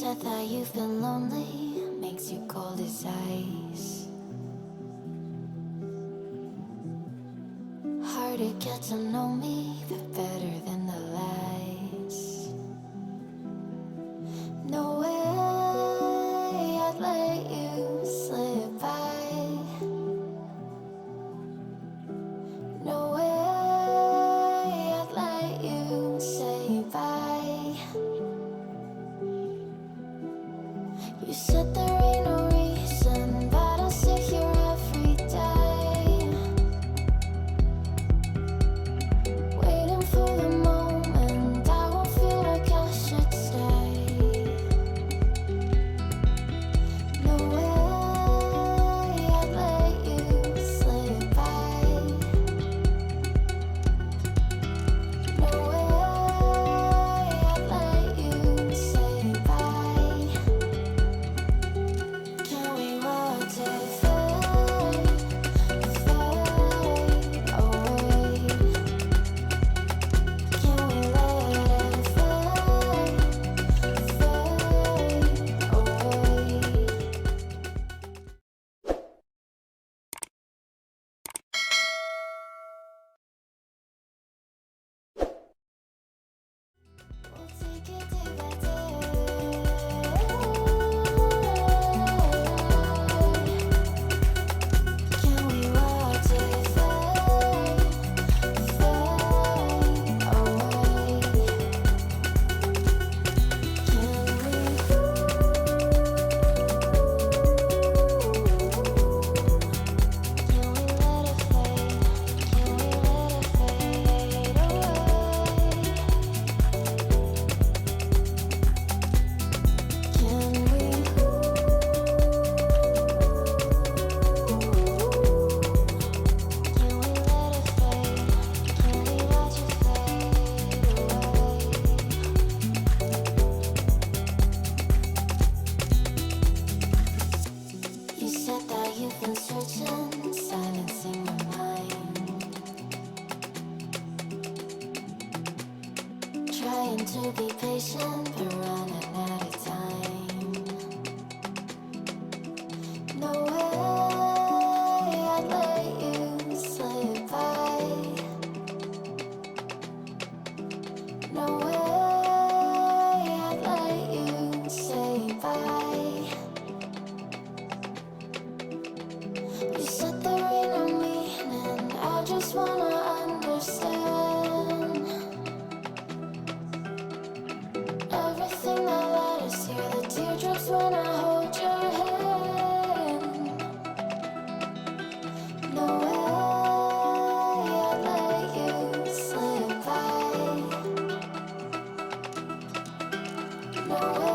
said that you've been lonely, makes you cold as ice. Hard to get to know me, but better than the lies. No way I'd let you slip by. No way I'd let you say bye. You said there ain't no reason, but I'll sit here every day, waiting for the moment I won't feel like I should stay. No way I'd let you slip by. No way I'd let you say bye. Can we watch it fade, fade away? Can we let it fade, fade away? We'll take it day by day. Can we watch it fade, fade away? Can we let it fade? Can we let it fade away? Can we let it fade? Can we watch it fade away? You said that you've been searching, silencing your mind, trying to be patient, but running out of time. No way I'd let you slip by. No way I'd let you say bye. You said there ain't no meaning, I just wanna understand everything that led us here, the teardrops when I hold your hand. No way I'd let you slip by. No way